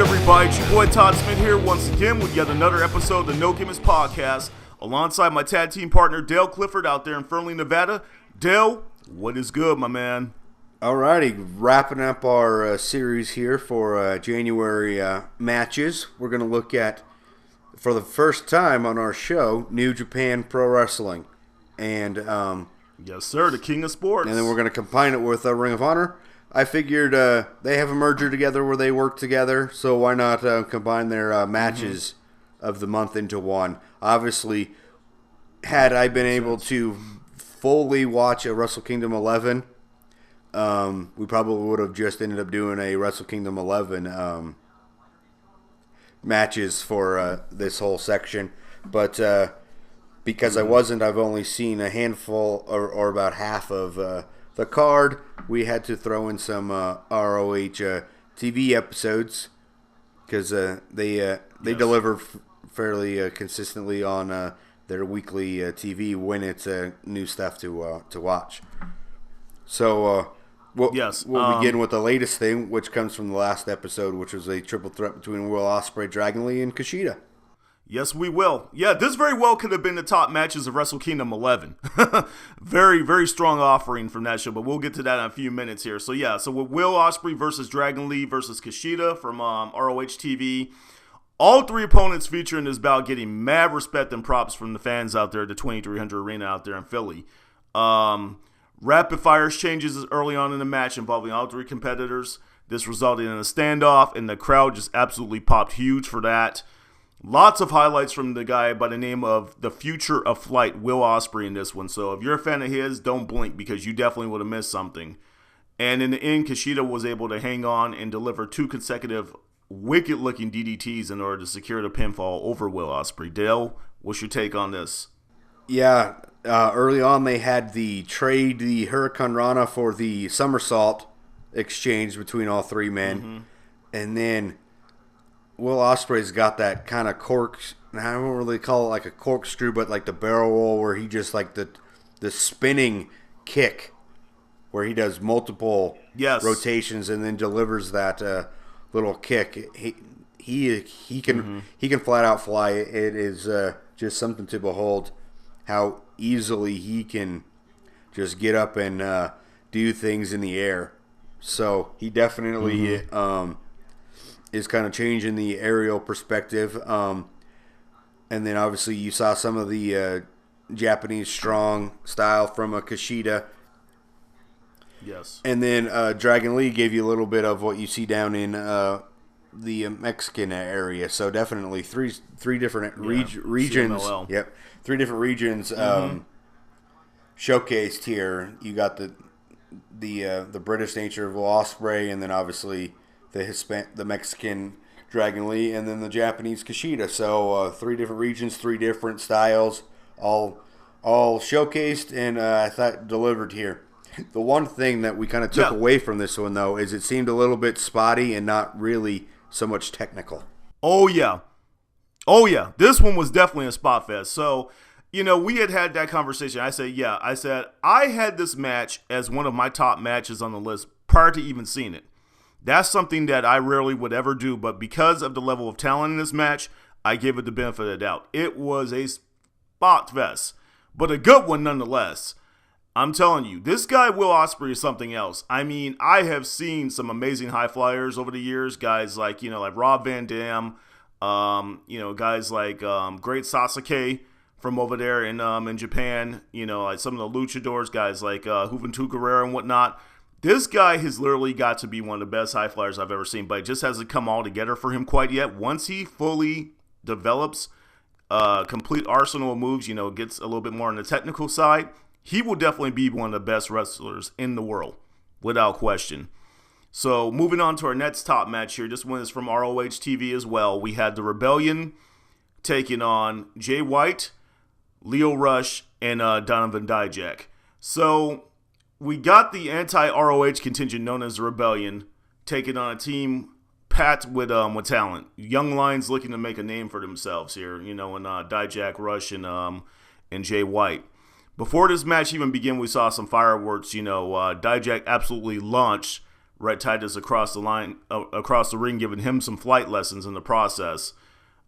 everybody? It's your boy Todd Smith here once again with yet another episode of the No Gimmicks podcast alongside my tag team partner Dale Clifford out there in Fernley, Nevada. Dale, what is good, my man? Alrighty, wrapping up our series here for January matches. We're going to look at, for the first time on our show, New Japan Pro Wrestling. And yes, sir, the king of sports. And then we're going to combine it with Ring of Honor. I figured they have a merger together where they work together, so why not combine their matches of the month into one? Obviously, had I been able to fully watch a Wrestle Kingdom 11, we probably would have just ended up doing a Wrestle Kingdom 11 matches for this whole section. But because I wasn't, I've only seen a handful or about half of the card. We had to throw in some ROH TV episodes because they deliver fairly consistently on their weekly TV when it's new stuff to watch. So we'll begin with the latest thing, which comes from the last episode, which was a triple threat between Will Ospreay, Dragon Lee, and Kushida. Yes, we will. Yeah, this very well could have been the top matches of Wrestle Kingdom 11. Very, very strong offering from that show, but we'll get to that in a few minutes here. So, yeah, so with Will Ospreay versus Dragon Lee versus Kushida from ROH TV, all three opponents featuring this bout getting mad respect and props from the fans out there at the 2300 Arena out there in Philly. Rapid fire exchanges early on in the match involving all three competitors. This resulted in a standoff, and the crowd just absolutely popped huge for that. Lots of highlights from the guy by the name of the Future of Flight, Will Ospreay, in this one. So if you're a fan of his, don't blink because you definitely would have missed something. And in the end, Kushida was able to hang on and deliver two consecutive wicked-looking DDTs in order to secure the pinfall over Will Ospreay. Dale, what's your take on this? Yeah, early on they had the Hurricane Rana for the somersault exchange between all three men. And then Will Ospreay's got that kind of I don't really call it like a corkscrew, but like the barrel roll where he just like the spinning kick where he does multiple rotations and then delivers that little kick. He can flat out fly. It is just something to behold how easily he can just get up and do things in the air. So he definitely is kind of changing the aerial perspective. And then obviously you saw some of the Japanese strong style from a Kushida. Yes. And then Dragon Lee gave you a little bit of what you see down in the Mexican area. So definitely three different regions. CMLL. Yep. 3 different regions showcased here. You got the British nature of Will Ospreay, and then obviously the Mexican Dragon Lee, and then the Japanese Kushida. So 3 different regions, 3 different styles, all showcased, and I thought delivered here. The one thing that we kind of took away from this one, though, is it seemed a little bit spotty and not really so much technical. Oh, yeah. This one was definitely a spot fest. So, we had that conversation. I said, I had this match as one of my top matches on the list prior to even seeing it. That's something that I rarely would ever do, but because of the level of talent in this match, I give it the benefit of the doubt. It was a spot fest, but a good one nonetheless. I'm telling you, this guy Will Ospreay is something else. I mean, I have seen some amazing high flyers over the years, guys like Rob Van Dam, guys like Great Sasuke from over there in Japan, like some of the luchadors, guys like Juventud Guerrero and whatnot. This guy has literally got to be one of the best high flyers I've ever seen, but it just hasn't come all together for him quite yet. Once he fully develops a complete arsenal of moves, gets a little bit more on the technical side, he will definitely be one of the best wrestlers in the world, without question. So moving on to our next top match here. This one is from ROH TV as well. We had the Rebellion taking on Jay White, Lio Rush, and Donovan Dijak. So we got the anti-ROH contingent known as the Rebellion taking on a team packed with talent. Young lions looking to make a name for themselves here, and Dijak, Rush, and Jay White. Before this match even began, we saw some fireworks. Dijak absolutely launched Red Titus across the ring, giving him some flight lessons in the process.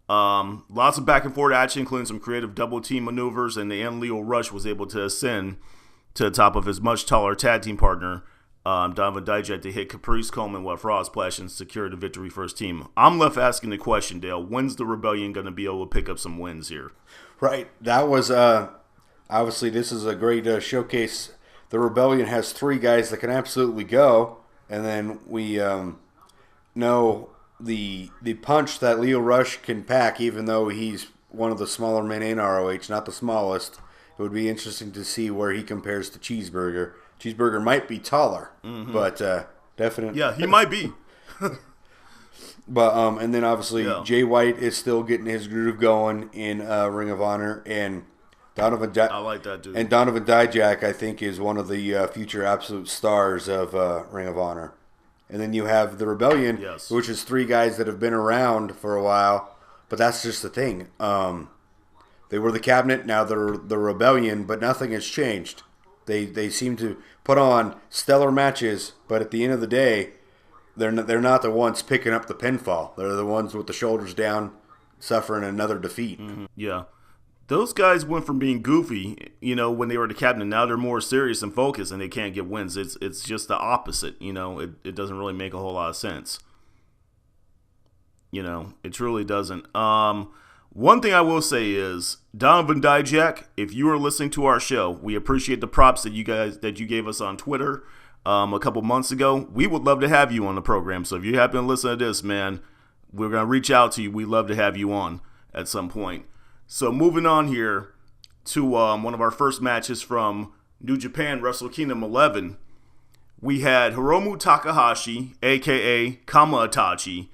Lots of back and forth action, including some creative double team maneuvers, and the Leo Rush was able to ascend to the top of his much taller tag team partner, Donovan Dijak, to hit Caprice Coleman with Frog Splash and secure the victory for his team. I'm left asking the question, Dale, when's the Rebellion going to be able to pick up some wins here? Right. That was, obviously, this is a great showcase. The Rebellion has 3 guys that can absolutely go, and then we know the punch that Leo Rush can pack, even though he's one of the smaller men in ROH, not the smallest. It would be interesting to see where he compares to Cheeseburger. Cheeseburger might be taller, but definitely. Yeah, he might be. But and then obviously Jay White is still getting his groove going in Ring of Honor, and Donovan. I like that dude. And Donovan Dijak, I think, is one of the future absolute stars of Ring of Honor. And then you have the Rebellion, which is 3 guys that have been around for a while. But that's just the thing. They were the Cabinet, now they're the Rebellion, but nothing has changed. They seem to put on stellar matches, but at the end of the day, they're not the ones picking up the pinfall. They're the ones with the shoulders down, suffering another defeat. Mm-hmm. Yeah. Those guys went from being goofy, when they were the Cabinet. Now they're more serious and focused, and they can't get wins. It's just the opposite, It doesn't really make a whole lot of sense. It truly doesn't. One thing I will say is, Donovan Dijak, if you are listening to our show, we appreciate the props that you gave us on Twitter a couple months ago. We would love to have you on the program. So if you happen to listen to this, man, we're going to reach out to you. We'd love to have you on at some point. So moving on here to one of our first matches from New Japan Wrestle Kingdom 11, we had Hiromu Takahashi, a.k.a. Kama Itachi,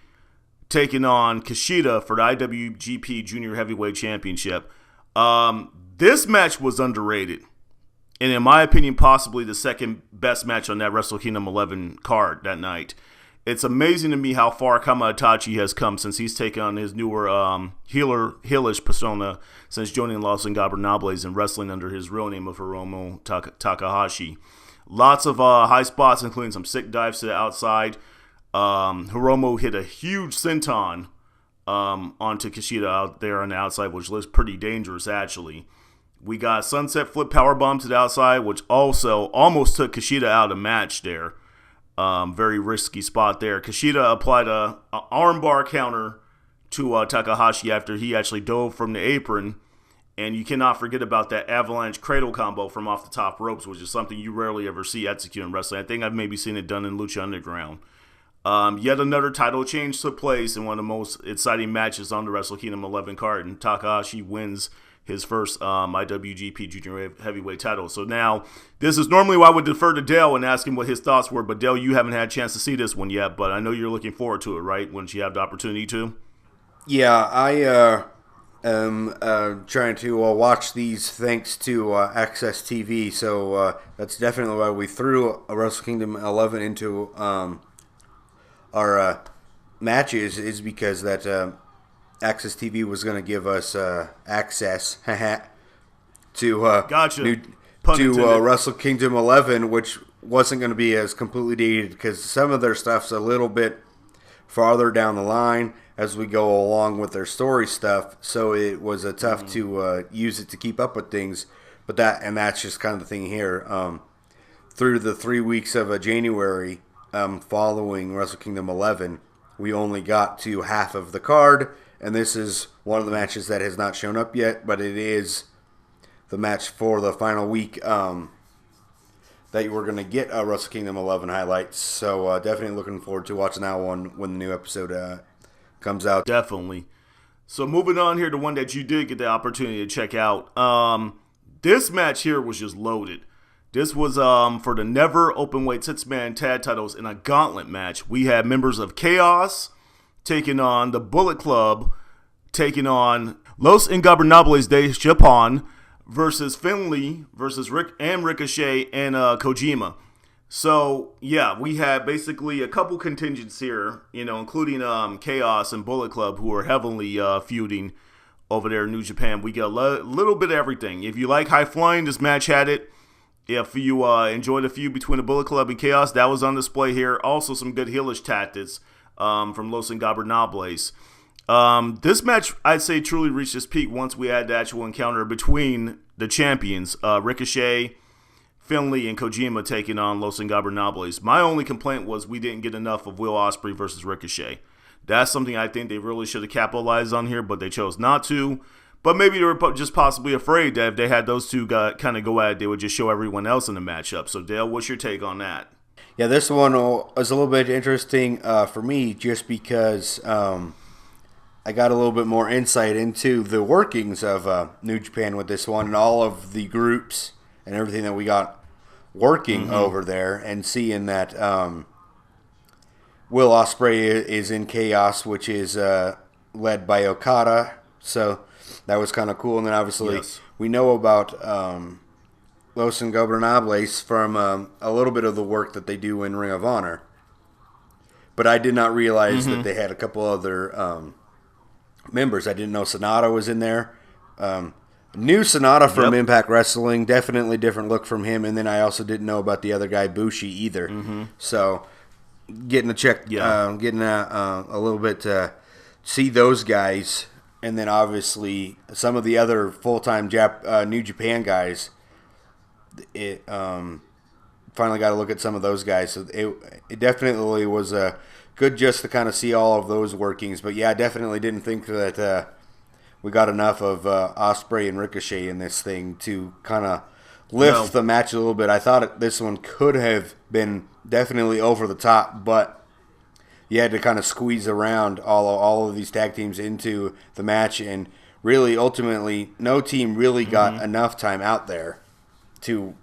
taking on Kushida for the IWGP Junior Heavyweight Championship. This match was underrated, and in my opinion, possibly the second best match on that Wrestle Kingdom 11 card that night. It's amazing to me how far Kama Itachi has come since he's taken on his newer heelish persona since joining Los Ingobernables and wrestling under his real name of Hiromu Takahashi. Lots of high spots, including some sick dives to the outside. Hiromu hit a huge senton onto Kushida out there on the outside, which looks pretty dangerous, actually. We got a sunset flip powerbomb to the outside, which also almost took Kushida out of the match there. Very risky spot there. Kushida applied a armbar counter to Takahashi after he actually dove from the apron. And you cannot forget about that avalanche cradle combo from off the top ropes, which is something you rarely ever see executed in wrestling. I think I've maybe seen it done in Lucha Underground. Yet another title change took place in one of the most exciting matches on the Wrestle Kingdom 11 card, and Takahashi wins his first IWGP Junior Heavyweight title. So now, this is normally why I would defer to Dale and ask him what his thoughts were, but Dale, you haven't had a chance to see this one yet, but I know you're looking forward to it, right, once you have the opportunity to? Yeah, I am trying to watch these thanks to Access TV, so that's definitely why we threw a Wrestle Kingdom 11 into our matches, is because that Access TV was going to give us access to Wrestle Kingdom 11, which wasn't going to be as completely dated because some of their stuff's a little bit farther down the line as we go along with their story stuff. So it was tough to use it to keep up with things. But that's just kind of the thing here. Through the 3 weeks of January following Wrestle Kingdom 11, we only got to half of the card. And this is one of the matches that has not shown up yet, but it is the match for the final week that we're going to get Wrestle Kingdom 11 highlights. So definitely looking forward to watching that one when the new episode comes out. Definitely. So moving on here to one that you did get the opportunity to check out. This match here was just loaded. This was for the never openweight 6-man tag titles in a gauntlet match. We had members of Chaos taking on the Bullet Club, taking on Los Ingobernables de Japón versus Finlay versus Ricochet and Kojima. So, yeah, we had basically a couple contingents here, including Chaos and Bullet Club, who are heavily feuding over there in New Japan. We get a little bit of everything. If you like high flying, this match had it. If you enjoyed the feud between the Bullet Club and Chaos, that was on display here. Also, some good heelish tactics from Los Ingobernables. This match, I'd say, truly reached its peak once we had the actual encounter between the champions, Ricochet, Finlay, and Kojima taking on Los Ingobernables. My only complaint was we didn't get enough of Will Ospreay versus Ricochet. That's something I think they really should have capitalized on here, but they chose not to. But maybe they were just possibly afraid that if they had those two kind of go at it, they would just show everyone else in the matchup. So, Dale, what's your take on that? Yeah, this one was a little bit interesting for me just because I got a little bit more insight into the workings of New Japan with this one and all of the groups and everything that we got working over there, and seeing that Will Ospreay is in Chaos, which is led by Okada. So that was kind of cool. And then obviously we know about Los Ingobernables from a little bit of the work that they do in Ring of Honor. But I did not realize that they had a couple other members. I didn't know Sonata was in there. New Sonata from Impact Wrestling, definitely different look from him. And then I also didn't know about the other guy, Bushi, either. So getting a check, getting a little bit to see those guys, and then obviously some of the other full-time New Japan guys. It finally got to look at some of those guys. So it definitely was good just to kind of see all of those workings. But yeah, I definitely didn't think that we got enough of Ospreay and Ricochet in this thing to kind of lift the match a little bit. I thought this one could have been definitely over the top, but you had to kind of squeeze around all of these tag teams into the match, and really, ultimately, no team really got enough time out there to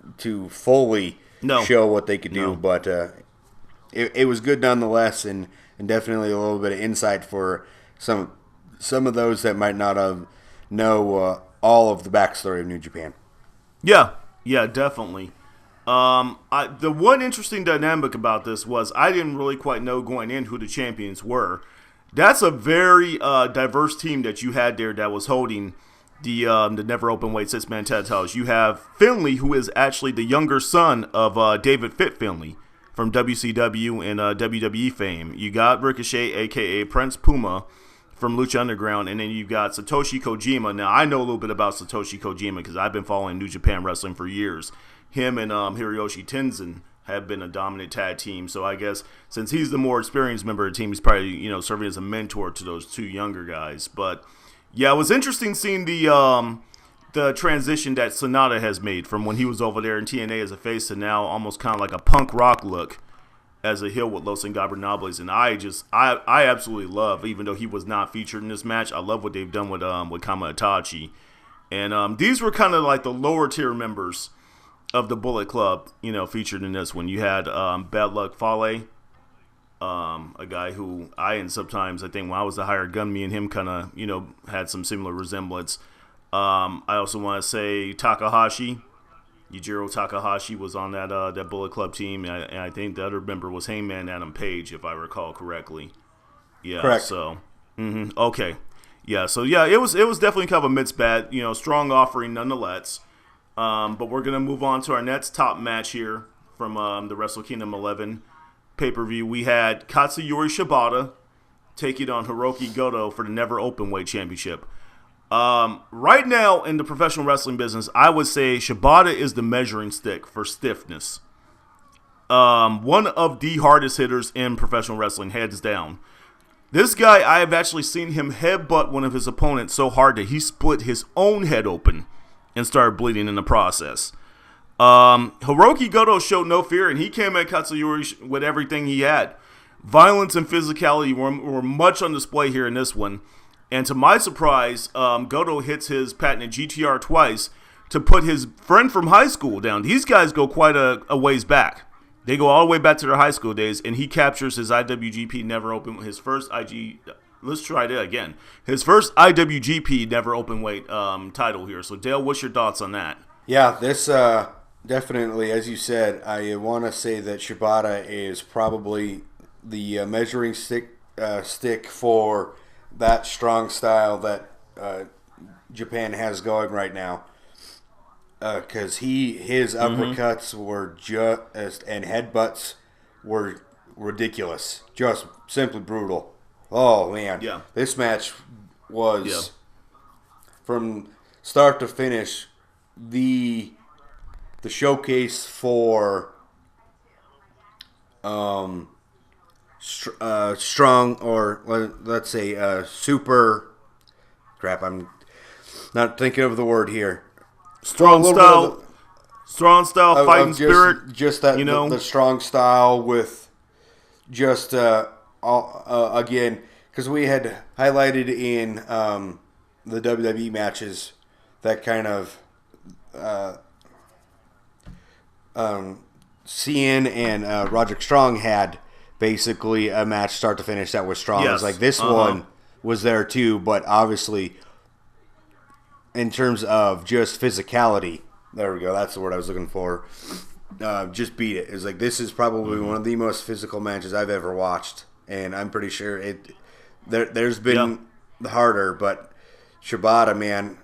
fully show what they could do. But it was good nonetheless, and definitely a little bit of insight for some of those that might not know all of the backstory of New Japan. Yeah, definitely. The one interesting dynamic about this was I didn't really quite know going in who the champions were. That's a very diverse team that you had there that was holding the never open weight 6-man tag titles. You have Finlay, who is actually the younger son of David Fit Finlay from WCW and WWE fame. You got Ricochet, a.k.a. Prince Puma, from Lucha Underground, and then you've got Satoshi Kojima. Now, I know a little bit about Satoshi Kojima because I've been following New Japan Wrestling for years. Him and Hiroshi Tenzin have been a dominant tag team, so I guess since he's the more experienced member of the team, he's probably serving as a mentor to those two younger guys. But yeah, it was interesting seeing the transition that Sonata has made from when he was over there in TNA as a face to now almost kind of like a punk rock look as a heel with Los Ingobernables, and I absolutely love, even though he was not featured in this match, I love what they've done with Kama Itachi. And these were kind of like the lower tier members of the Bullet Club, featured in this one. You had Bad Luck Fale, a guy who sometimes I think when I was the hired gun, me and him kind of, had some similar resemblance. I also want to say Takahashi. Yujiro Takahashi was on that Bullet Club team, and I think the other member was Hangman Adam Page, if I recall correctly. Yeah, correct. So, okay, yeah. So yeah, it was definitely kind of a mixed bag. Strong offering nonetheless. But we're gonna move on to our next top match here from the Wrestle Kingdom 11 pay-per-view. We had Katsuyori Shibata taking on Hiroki Goto for the Never Openweight Championship. Right now in the professional wrestling business, I would say Shibata is the measuring stick for stiffness. One of the hardest hitters in professional wrestling, hands down. This guy, I have actually seen him headbutt one of his opponents so hard that he split his own head open and started bleeding in the process. Hiroki Goto showed no fear, and he came at Katsuyori with everything he had. Violence and physicality were much on display here in this one. And to my surprise, Goto hits his patented GTR twice to put his friend from high school down. These guys go quite a ways back. They go all the way back to their high school days, and he captures his IWGP Never Open, his first let's try that again. His first IWGP Never Openweight title here. So Dale, what's your thoughts on that? Yeah, this definitely, as you said, I want to say that Shibata is probably the measuring stick for that strong style that Japan has going right now. because his uppercuts were just and headbutts were ridiculous, just simply brutal. Oh man, Yeah. This match was from start to finish the showcase for strong, or let's say super. Crap, I'm not thinking of the word here. Strong style fighting spirit. Just that, the strong style with just again, because we had highlighted in the WWE matches that kind of Cien and Roderick Strong had basically a match start to finish that was strong. It was like this one was there too, but obviously in terms of just physicality, there we go, that's the word I was looking for, just beat it. It's like, this is probably one of the most physical matches I've ever watched, and I'm pretty sure there's been harder, but Shibata, man,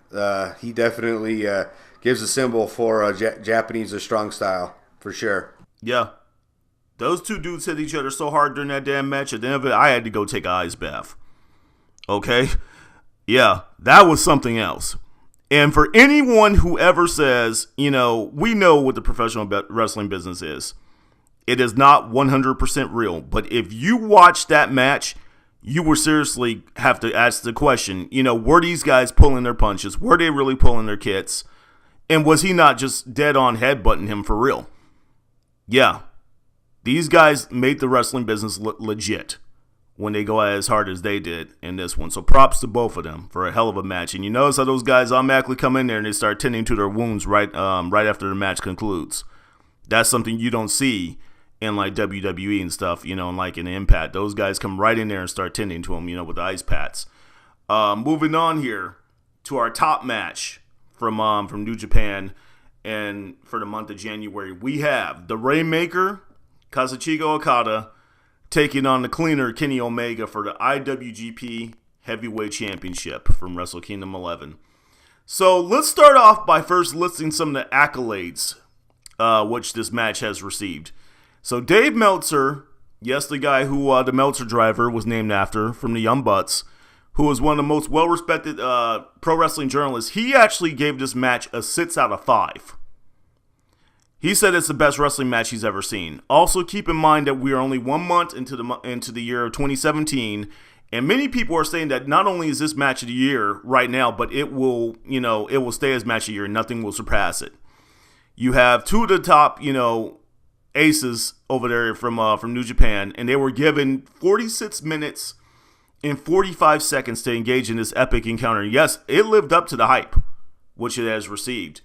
he definitely gives a symbol for Japanese strong style, for sure. Yeah. Those two dudes hit each other so hard during that damn match, at the end of it, I had to go take an ice bath. Okay? Yeah, that was something else. And for anyone who ever says, we know what the professional wrestling business is. It is not 100% real. But if you watch that match, you will seriously have to ask the question, were these guys pulling their punches? Were they really pulling their kits? And was he not just dead on headbutting him for real? Yeah. These guys made the wrestling business look legit when they go as hard as they did in this one. So props to both of them for a hell of a match. And you notice how those guys automatically come in there and they start tending to their wounds right after the match concludes. That's something you don't see in like WWE and stuff, and like in Impact. Those guys come right in there and start tending to them, with the ice pats. Moving on here to our top match from New Japan, and for the month of January, we have the Rainmaker, Kazuchika Okada, taking on the cleaner Kenny Omega for the IWGP Heavyweight Championship from Wrestle Kingdom 11. So let's start off by first listing some of the accolades which this match has received. So Dave Meltzer, yes, the guy who the Meltzer driver was named after from the Young Bucks, who was one of the most well-respected pro wrestling journalists, he actually gave this match a 6 out of 5. He said it's the best wrestling match he's ever seen. Also, keep in mind that we are only 1 month into the year of 2017, and many people are saying that not only is this match of the year right now, but it will stay as match of the year. Nothing will surpass it. You have two of the top, aces over there from New Japan, and they were given 46 minutes and 45 seconds to engage in this epic encounter. Yes, it lived up to the hype which it has received.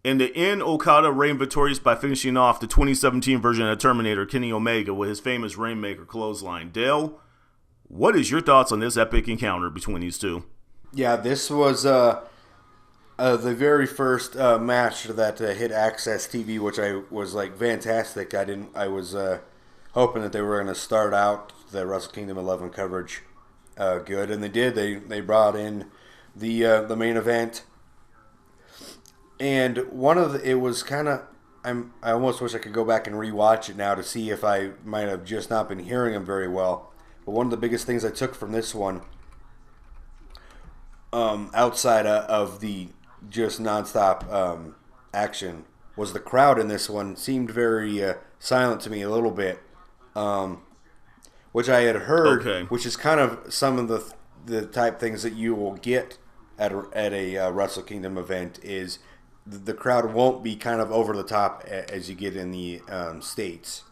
In the end, Okada reigned victorious by finishing off the 2017 version of Terminator, Kenny Omega, with his famous Rainmaker clothesline. Dale, what is your thoughts on this epic encounter between these two? Yeah, this was the very first match that hit Access TV, which I was like fantastic. I was hoping that they were going to start out the Wrestle Kingdom 11 coverage good, and they did. They brought in the main event. And it was kind of, I almost wish I could go back and rewatch it now to see if I might have just not been hearing him very well. But one of the biggest things I took from this one, outside of the just nonstop action, was the crowd in this one seemed very silent to me a little bit, which I had heard, which is kind of some of the type things that you will get at a Wrestle Kingdom event is the crowd won't be kind of over the top as you get in the States.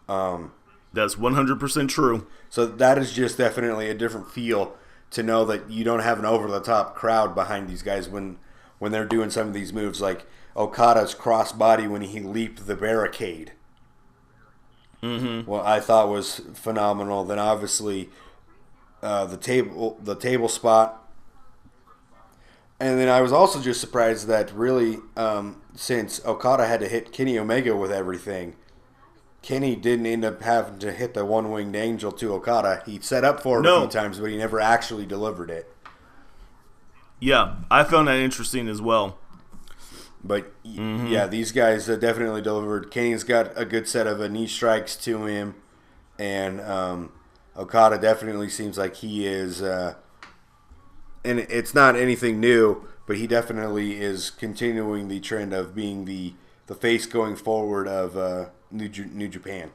That's 100% true. So that is just definitely a different feel to know that you don't have an over-the-top crowd behind these guys when they're doing some of these moves, like Okada's crossbody when he leaped the barricade. Mm-hmm. Well, I thought was phenomenal. Then obviously the table spot. And then I was also just surprised that really, since Okada had to hit Kenny Omega with everything, Kenny didn't end up having to hit the one-winged angel to Okada. He set up for it a few times, but he never actually delivered it. Yeah, I found that interesting as well. But yeah, these guys definitely delivered. Kenny's got a good set of knee strikes to him, and Okada definitely seems like he is. And it's not anything new, but he definitely is continuing the trend of being the face going forward of New Japan.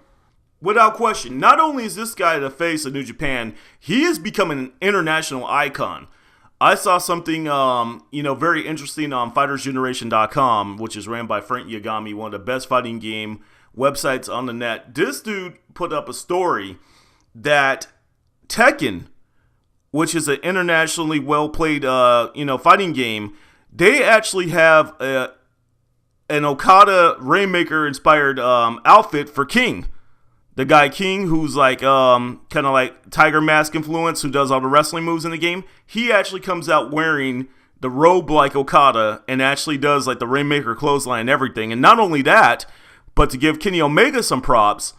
Without question, not only is this guy the face of New Japan, he is becoming an international icon. I saw something, very interesting on FightersGeneration.com, which is ran by Frank Yagami, one of the best fighting game websites on the net. This dude put up a story that Tekken, which is an internationally well-played, fighting game, they actually have an Okada Rainmaker-inspired outfit for King. The guy King, who's like kind of like Tiger Mask influence, who does all the wrestling moves in the game, he actually comes out wearing the robe like Okada and actually does like the Rainmaker clothesline and everything. And not only that, but to give Kenny Omega some props,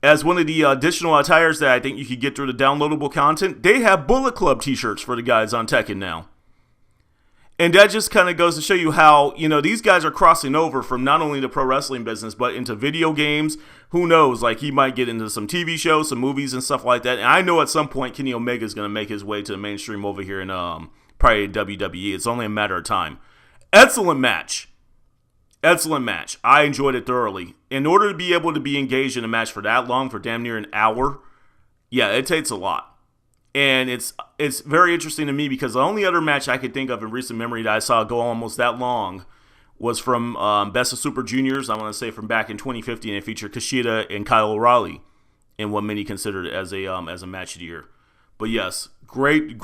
as one of the additional attires that I think you could get through the downloadable content, they have Bullet Club t-shirts for the guys on Tekken now. And that just kind of goes to show you how, these guys are crossing over from not only the pro wrestling business, but into video games. Who knows? Like, he might get into some TV shows, some movies, and stuff like that. And I know at some point Kenny Omega is going to make his way to the mainstream over here in probably WWE. It's only a matter of time. Excellent match. Excellent match. I enjoyed it thoroughly. In order to be able to be engaged in a match for that long, for damn near an hour, yeah, it takes a lot. And it's very interesting to me because the only other match I could think of in recent memory that I saw go almost that long was from Best of Super Juniors. I want to say from back in 2015. It featured Kushida and Kyle O'Reilly in what many considered as a match of the year. But yes, great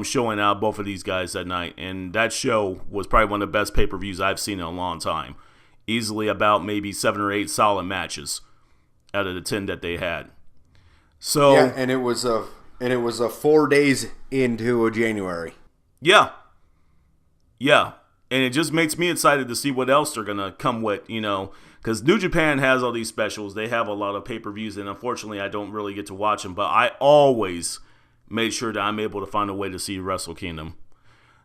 showing out both of these guys that night. And that show was probably one of the best pay-per-views I've seen in a long time. Easily about maybe 7 or 8 solid matches out of the 10 that they had. So yeah, and it was a 4 days into January. Yeah. And it just makes me excited to see what else they're going to come with, because New Japan has all these specials. They have a lot of pay-per-views, and unfortunately I don't really get to watch them, but I always made sure that I'm able to find a way to see Wrestle Kingdom.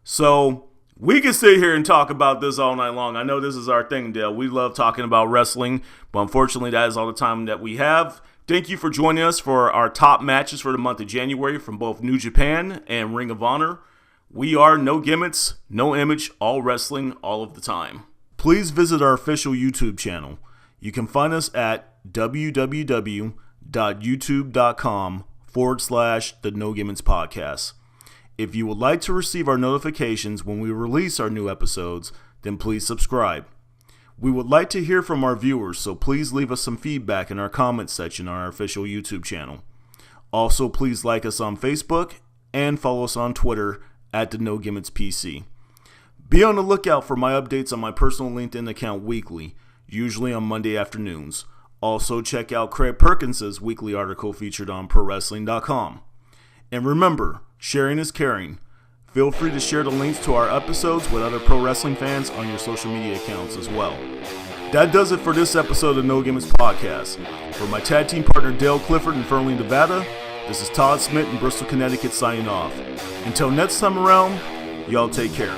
So we can sit here and talk about this all night long. I know this is our thing, Dale. We love talking about wrestling, but unfortunately that is all the time that we have. Thank you for joining us for our top matches for the month of January from both New Japan and Ring of Honor. We are No Gimmicks, No Image, all wrestling, all of the time. Please visit our official YouTube channel. You can find us at www.youtube.com/The No Gimmicks Podcast. If you would like to receive our notifications when we release our new episodes, then please subscribe. We would like to hear from our viewers, so please leave us some feedback in our comments section on our official YouTube channel. Also, please like us on Facebook and follow us on Twitter at the No Gimmicks PC. Be on the lookout for my updates on my personal LinkedIn account weekly, usually on Monday afternoons. Also, check out Craig Perkins' weekly article featured on ProWrestling.com. And remember, sharing is caring. Feel free to share the links to our episodes with other pro wrestling fans on your social media accounts as well. That does it for this episode of No Gimmicks Podcast. For my tag team partner Dale Clifford in Fernley, Nevada, this is Todd Smith in Bristol, Connecticut signing off. Until next time around, y'all take care.